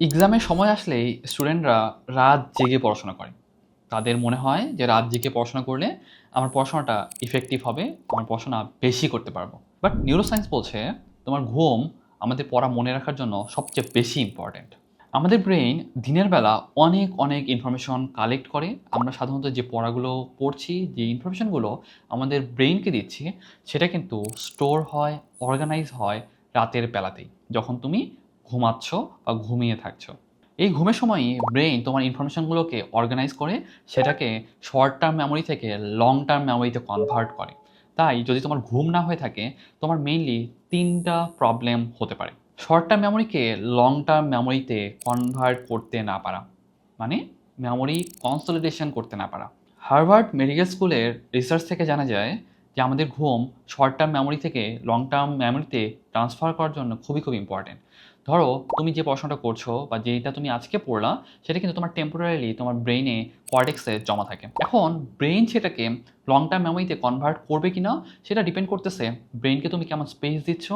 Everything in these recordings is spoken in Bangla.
এক্সামের সময় আসলেই স্টুডেন্টরা রাত জেগে পড়াশোনা করে। তাদের মনে হয় যে রাত জেগে পড়াশোনা করলে আমার পড়াশোনাটা ইফেক্টিভ হবে, আমার পড়াশোনা বেশি করতে পারবো। বাট নিউরোসায়েন্স বলছে তোমার ঘুম আমাদের পড়া মনে রাখার জন্য সবচেয়ে বেশি ইম্পর্ট্যান্ট। আমাদের ব্রেইন দিনের বেলা অনেক অনেক ইনফরমেশন কালেক্ট করে। আমরা সাধারণত যে পড়াগুলো পড়ছি, যে ইনফরমেশনগুলো আমাদের ব্রেইনকে দিচ্ছি, সেটা কিন্তু স্টোর হয়, অর্গানাইজ হয় রাতের বেলাতেই, যখন তুমি ঘুমাচ্ছ বা ঘুমিয়ে থাকছো। এই ঘুমের সময়ই ব্রেইন তোমার ইনফরমেশনগুলোকে অর্গানাইজ করে সেটাকে শর্ট টার্ম মেমোরি থেকে লং টার্ম মেমোরিতে কনভার্ট করে। তাই যদি তোমার ঘুম না হয়ে থাকে, তোমার মেইনলি ৩টা প্রবলেম হতে পারে। শর্ট টার্ম মেমোরিকে লং টার্ম মেমোরিতে কনভার্ট করতে না পারা, মানে মেমোরি কনসলিডেশন করতে না পারা। হার্ভার্ড মেডিকেল স্কুলের রিসার্চ থেকে জানা যায় যে আমাদের ঘুম শর্ট টার্ম মেমোরি থেকে লং টার্ম মেমোরিতে ট্রান্সফার করার জন্য খুবই খুব ইম্পর্টেন্ট। ধরো তুমি যে পড়াশোনাটা করছো বা যেটা তুমি আজকে পড়লা, সেটা কিন্তু তোমার টেম্পোরারিলি তোমার ব্রেইনে কর্টেক্সে জমা থাকে। এখন ব্রেইন সেটাকে লং টার্ম মেমোরিতে কনভার্ট করবে কিনা সেটা ডিপেন্ড করতেছে ব্রেইনকে তুমি কেমন স্পেস দিচ্ছ,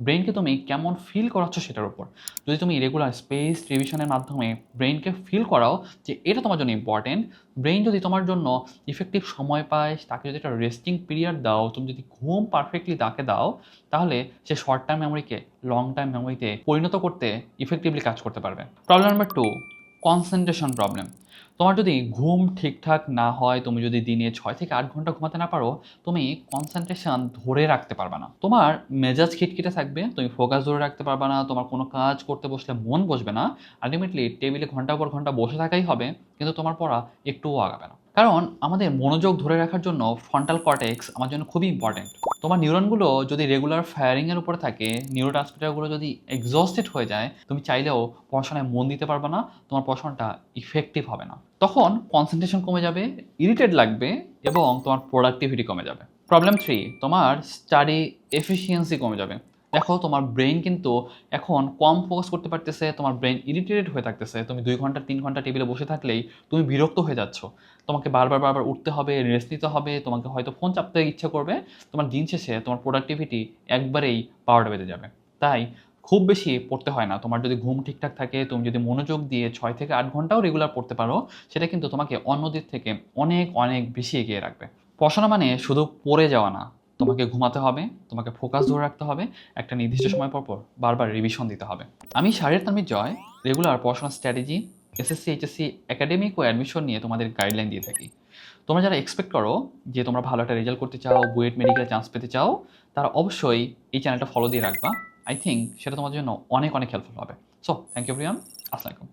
ব্রেইনকে তুমি কেমন ফিল করাচ্ছ সেটার উপর। যদি তুমি রেগুলার স্পেস রিভিশনের মাধ্যমে ব্রেইনকে ফিল করাও যে এটা তোমার জন্য ইম্পর্টেন্ট, ব্রেইন যদি তোমার জন্য ইফেক্টিভ সময় পায়, তাকে যদি একটা রেস্টিং পিরিয়ড দাও, তুমি যদি ঘুম পারফেক্টলি তাকে দাও, তাহলে সে শর্ট টার্ম মেমোরিকে লং টার্ম মেমোরিতে পরিণত করতে ইফেক্টিভলি কাজ করতে পারবে। Problem number 2, concentration problem. তোমার যদি ঘুম ঠিকঠাক না হয়, তুমি যদি দিনে 6 থেকে 8 ঘন্টা ঘুমাতে না পারো, তুমি কনসেন্ট্রেশন ধরে রাখতে পারবে না। তোমার মেজাজ খিটখিটে থাকবে, তুমি ফোকাস ধরে রাখতে পারবে না, তোমার কোনো কাজ করতে বসলে মন বসবে না। আলটিমেটলি টেবিলে ঘন্টার পর ঘন্টা বসে থাকাই হবে, কিন্তু তোমার পড়া একটুও আগাবে না। কারণ আমাদের মনোযোগ ধরে রাখার জন্য ফ্রন্টাল কর্টেক্স আমার জন্য খুবই ইম্পর্টেন্ট। তোমার নিউরনগুলো যদি রেগুলার ফায়ারিংয়ের উপরে থাকে, নিউরোট্রান্সমিটারগুলো যদি এক্সস্টেড হয়ে যায়, তুমি চাইলেও পড়াশোনায় মন দিতে পারবে না, তোমার পড়াশোনাটা ইফেক্টিভ হবে না। তখন কনসেন্ট্রেশন কমে যাবে, ইরিটেট লাগবে এবং তোমার প্রোডাক্টিভিটি কমে যাবে। প্রবলেম 3, তোমার স্টাডি এফিসিয়েন্সি কমে যাবে। দেখো তোমার ব্রেইন কিন্তু এখন কম ফোকাস করতে পারতেছে, তোমার ব্রেইন ইরিটেটেড হয়ে থাকতেছে। তুমি 2 ঘন্টা 3 ঘন্টা টেবিলে বসে থাকলেই তুমি বিরক্ত হয়ে যাচ্ছ, তোমাকে বারবার বারবার উঠতে হবে, রেস্ট নিতে হবে, তোমাকে হয়তো ফোন চাপতে ইচ্ছা করবে। তোমার দিন শেষে তোমার প্রোডাক্টিভিটি একবারেই 12টা বেজে যাবে। তাই খুব বেশি পড়তে হয় না। তোমার যদি ঘুম ঠিকঠাক থাকে, তুমি যদি মনোযোগ দিয়ে 6 থেকে 8 ঘন্টাও রেগুলার পড়তে পারো, সেটা কিন্তু তোমাকে অন্য দিক থেকে অনেক অনেক বেশি এগিয়ে রাখবে। পড়াশোনা মানে শুধু পড়ে যাওয়া না, তোমাকে ঘুমাতে হবে, তোমাকে ফোকাস ধরে রাখতে হবে, একটা নির্দিষ্ট সময় পর পর বারবার রিভিশন দিতে হবে। আমি শাহরিয়ার তানভীর জয় রেগুলার পড়াশোনার স্ট্র্যাটেজি, এসএসসি এইচএসসি একাডেমিক ও অ্যাডমিশন নিয়ে তোমাদের গাইডলাইন দিয়ে থাকি। তোমরা যারা এক্সপেক্ট করো যে তোমরা ভালো একটা রেজাল্ট করতে চাও, বুয়েট মেডিকেলে চান্স পেতে চাও, তারা অবশ্যই এই চ্যানেলটা ফলো দিয়ে রাখবা। আই থিঙ্ক সেটা তোমাদের জন্য অনেক অনেক হেল্পফুল হবে। So thank you everyone. আসসালামু আলাইকুম।